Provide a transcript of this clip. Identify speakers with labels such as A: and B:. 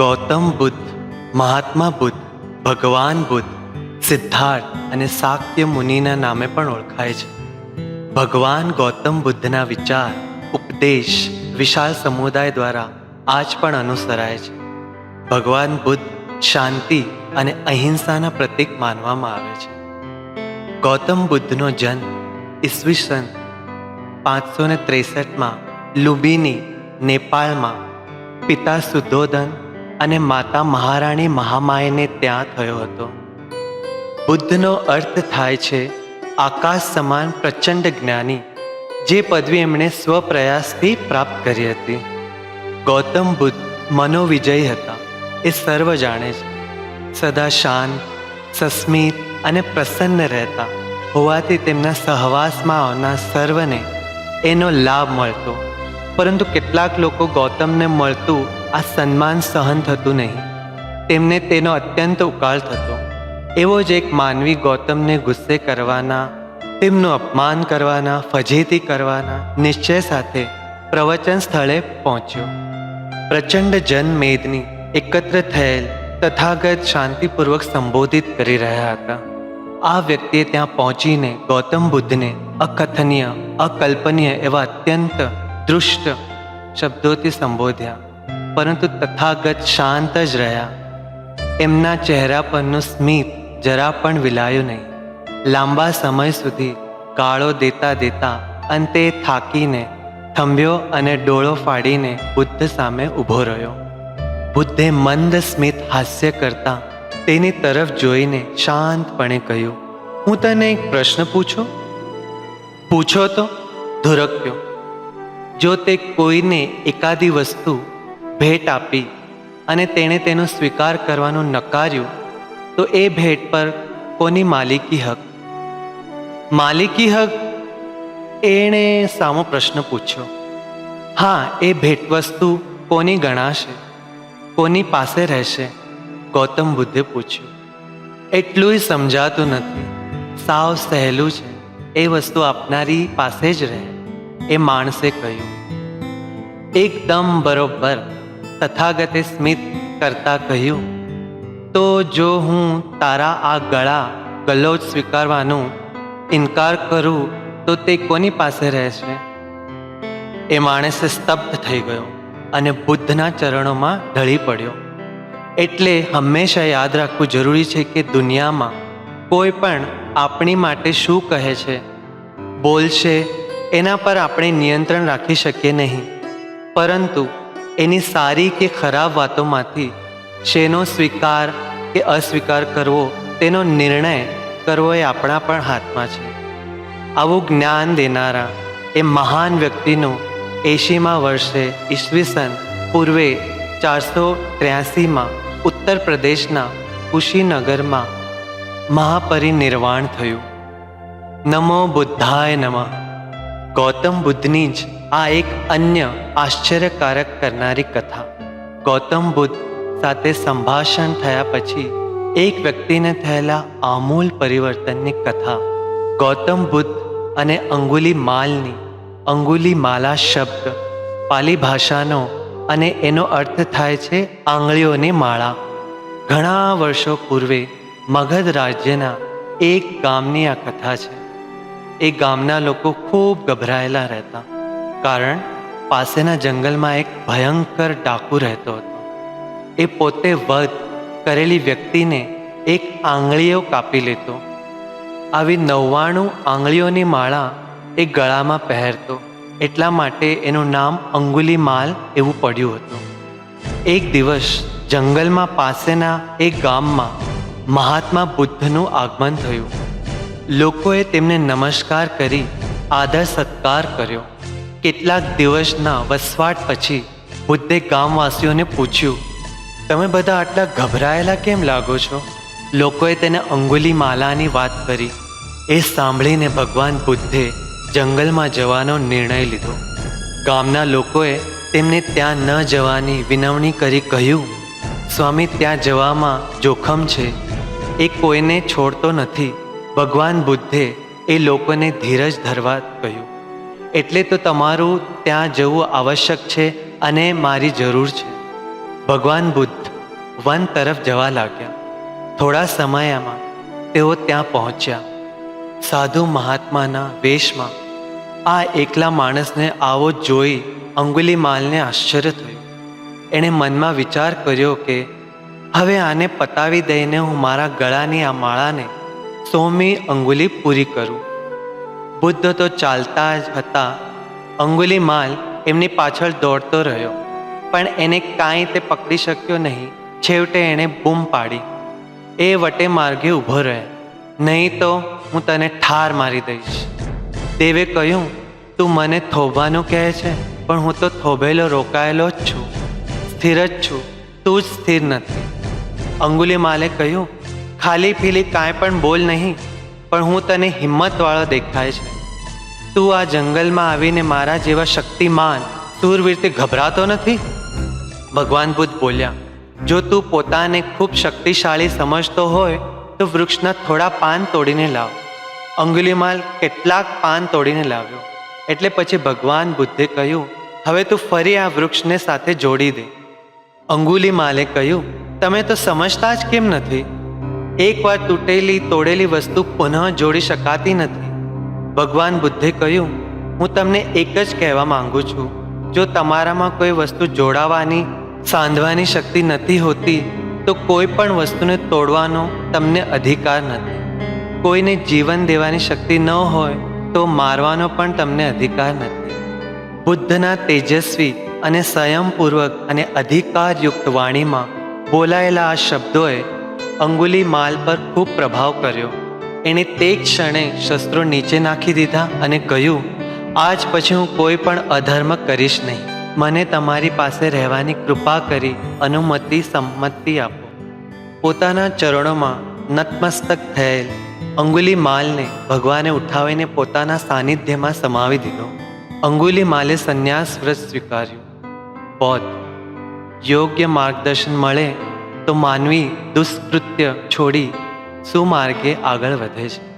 A: ગૌતમ બુદ્ધ, મહાત્મા બુદ્ધ, ભગવાન બુદ્ધ, સિદ્ધાર્થ અને શાક્ય મુનિના નામે પણ ઓળખાય છે. ભગવાન ગૌતમ બુદ્ધના વિચાર, ઉપદેશ વિશાળ સમુદાય દ્વારા આજ પણ અનુસરાય છે. ભગવાન બુદ્ધ શાંતિ અને અહિંસાના પ્રતીક માનવામાં આવે છે. ગૌતમ બુદ્ધનો જન્મ ઈસવીસન 563માં લુંબિની, નેપાળમાં પિતા શુદ્ધોધન અને માતા મહારાણી મહામાયાને ત્યાં થયો હતો. બુદ્ધનો અર્થ થાય છે આકાશ સમાન પ્રચંડ જ્ઞાની, જે પદવી એમણે સ્વપ્રયાસથી પ્રાપ્ત કરી હતી. ગૌતમ બુદ્ધ મનોવિજયી હતા, એ સર્વ જાણે છે. સદા શાંત, સસ્મિત અને પ્રસન્ન રહેતા હોવાથી તેમના સહવાસમાં આવનાર સર્વને એનો લાભ મળતો. પરંતુ કેટલાક લોકો ગૌતમને મળતું આ સન્માન સહન થતું નહીં. તેમને તેનો અત્યંત ઉકાળ થતો. એવો જ એક માનવી ગૌતમને ગુસ્સે કરવાના, તેમનું અપમાન કરવાના, ફજેતી કરવાના નિશ્ચય સાથે પ્રવચન સ્થળે પહોંચ્યો. પ્રચંડ જનમેદની એકત્ર થયેલ તથાગત શાંતિપૂર્વક સંબોધિત કરી રહ્યા હતા. આ વ્યક્તિએ ત્યાં પહોંચીને ગૌતમ બુદ્ધને અકથનીય, અકલ્પનીય એવા અત્યંત દૃષ્ટ શબ્દોથી સંબોધ્યા. પરંતુ તથાગત શાંત જ રહ્યા. એમના ચહેરા પરનું સ્મિત જરા પણ વિલાયું નહીં. લાંબા સમય સુધી ગાળો દેતા દેતા અંતે થાકીને થંભ્યો અને ડોળો ફાડીને બુદ્ધ સામે ઊભો રહ્યો. બુદ્ધે મંદ સ્મિત હાસ્ય કરતા તેની તરફ જોઈને શાંતપણે કહ્યું, હું તને એક પ્રશ્ન પૂછું? પૂછો તો, ધુરક્યો. જો તે કોઈને એકાદી વસ્તુ ભેટ આપી અને તેણે તેનો સ્વીકાર કરવાનું નકાર્યું, તો એ ભેટ પર કોની માલિકી હક? માલિકી હક? એણે સામો પ્રશ્ન પૂછ્યો. હા, એ ભેટવસ્તુ કોની ગણાશે, કોની પાસે રહેશે? ગૌતમ બુદ્ધે પૂછ્યું. એટલું સમજાતું નથી. સાવ સહેલું છે, એ વસ્તુ આપનારી પાસે જ રહે, એ માણસે કહ્યું. એકદમ બરોબર, તથાગતે સ્મિત કરતા કહ્યું. તો જો હું તારા આ ગલોચ સ્વીકારવાનું ઇનકાર કરું તો તે કોની પાસે રહેશે? એ માણસે સ્તબ્ધ થઈ ગયો અને બુદ્ધના ચરણોમાં ઢળી પડ્યો. એટલે હંમેશા યાદ રાખવું જરૂરી છે કે દુનિયામાં કોઈ પણ આપણી માટે શું કહે છે, બોલશે, એના પર આપણે નિયંત્રણ રાખી શકીએ નહીં. પરંતુ એની સારી કે ખરાબ વાતોમાંથી શેનો સ્વીકાર કે અસ્વીકાર કરવો તેનો નિર્ણય કરવો એ આપણા પણ હાથમાં છે. આવું જ્ઞાન દેનારા એ મહાન વ્યક્તિનું 80મા વર્ષે ઈસવીસન પૂર્વે 483માં ઉત્તર પ્રદેશના કુશીનગરમાં મહાપરિનિર્વાણ થયું. નમો બુદ્ધાય નમઃ. ગૌતમ બુદ્ધની જ આ એક અન્ય આશ્ચર્યકારક કરનારી કથા. ગૌતમ બુદ્ધ સાથે સંભાષણ થયા પછી એક વ્યક્તિને થયેલા આમૂલ પરિવર્તનની કથા. ગૌતમ બુદ્ધ અને અંગુલિમાલની, અંગુલિમાલા શબ્દ પાલી ભાષાનો અને એનો અર્થ થાય છે આંગળીઓની માળા. ઘણા વર્ષો પૂર્વે મગધ રાજ્યના એક ગામની આ કથા છે. એ ગામના લોકો ખૂબ ગભરાયેલા રહેતા, કારણ પાસેના જંગલમાં એક ભયંકર ડાકુ રહેતો હતો. એ પોતે વધ કરેલી વ્યક્તિને એક આંગળીઓ કાપી લેતો. આવી 99 આંગળીઓની માળા એ ગળામાં પહેરતો. એટલા માટે એનું નામ અંગુલિમાલ એવું પડ્યું હતું. એક દિવસ જંગલમાં પાસેના એક ગામમાં મહાત્મા બુદ્ધનું આગમન થયું. લોકોએ તેમને નમસ્કાર કરી આદર સત્કાર કર્યો. કેટલાક દિવસના વસવાટ પછી બુદ્ધે ગામવાસીઓને પૂછ્યું, તમે બધા આટલા ગભરાયેલા કેમ લાગો છો? લોકોએ તેને અંગુલિમાલાની વાત કરી. એ સાંભળીને ભગવાન બુદ્ધે જંગલમાં જવાનો નિર્ણય લીધો. ગામના લોકોએ તેમને ત્યાં ન જવાની વિનવણી કરી કહ્યું, સ્વામી, ત્યાં જવામાં જોખમ છે, એ કોઈને છોડતો નથી. ભગવાન બુદ્ધે એ લોકોને ધીરજ ધરવા કહ્યું. એટલે તો તમારું ત્યાં જવું આવશ્યક છે અને મારી જરૂર છે. ભગવાન બુદ્ધ વન તરફ જવા લાગ્યા. થોડા સમયમાં તેઓ ત્યાં પહોંચ્યા. સાધુ મહાત્માના વેશમાં આ એકલા માણસને આવો જોઈ અંગુલિમાલને આશ્ચર્ય થયું. એણે મનમાં વિચાર કર્યો કે હવે આને પતાવી દઈને હું મારા ગળાની આ માળાને 100મી અંગુલી પૂરી કરું. બુદ્ધ તો ચાલતા જ હતા. અંગુલિમાલ એમની પાછળ દોડતો રહ્યો, પણ એને કાંઈ તે પકડી શક્યો નહીં. છેવટે એણે બૂમ પાડી, એ વટે માર્ગે ઊભો રહે, નહીં તો હું તને ઠાર મારી દઈશ. દેવે કહ્યું, તું મને થોભવાનું કહે છે, પણ હું તો થોભેલો રોકાયેલો જ છું, સ્થિર જ છું, તું જ સ્થિર નથી. અંગુલિમાલે કહ્યું, ખાલી પીલી કાંઈ પણ બોલ નહીં, પણ હું તને હિંમતવાળો દેખાય છે. તું આ જંગલમાં આવીને મારા જેવા શક્તિમાન શૂરવીરથી ગભરાતો નથી? ભગવાન બુદ્ધ બોલ્યા, જો તું પોતાને ખૂબ શક્તિશાળી સમજતો હોય તો વૃક્ષના થોડા પાન તોડીને લાવ. અંગુલિમાલ કેટલાક પાન તોડીને લાવ્યો. એટલે પછી ભગવાન બુદ્ધે કહ્યું, હવે તું ફરી આ વૃક્ષને સાથે જોડી દે. અંગુલિમાલે કહ્યું, તમે તો સમજતા જ કેમ નથી? એકવાર તૂટેલી તોડેલી વસ્તુ પુનઃ જોડી શકાતી નથી. ભગવાન બુદ્ધે કહ્યું, હું તમને એક જ કહેવા માંગુ છું, જો તમારામાં કોઈ વસ્તુ જોડાવાની સાંધવાની શક્તિ નથી હોતી તો કોઈ પણ વસ્તુને તોડવાનો તમને અધિકાર નથી. કોઈને જીવન દેવાની શક્તિ ન હોય તો મારવાનો પણ તમને અધિકાર નથી. બુદ્ધના તેજસ્વી અને સંયમપૂર્વક અને અધિકારયુક્ત વાણીમાં બોલાયેલા આ શબ્દોએ અંગુલિમાલ પર ખૂબ પ્રભાવ કર્યો. એણે તે ક્ષણે શસ્ત્રો નીચે નાખી દીધા અને કહ્યું, આજ પછી હું કોઈ પણ અધર્મ કરીશ નહીં. મને તમારી પાસે રહેવાની કૃપા કરી સંમતિ આપો. પોતાના ચરણોમાં નતમસ્તક થયેલ અંગુલિમાલને ભગવાને ઉઠાવીને પોતાના સાનિધ્યમાં સમાવી દીધો. અંગુલિમાલે સંન્યાસ વ્રત સ્વીકાર્યું. બૌદ્ધ યોગ્ય માર્ગદર્શન મળે તો માનવી દુષ્કૃત્ય છોડી સુમાર્ગે આગળ વધે છે.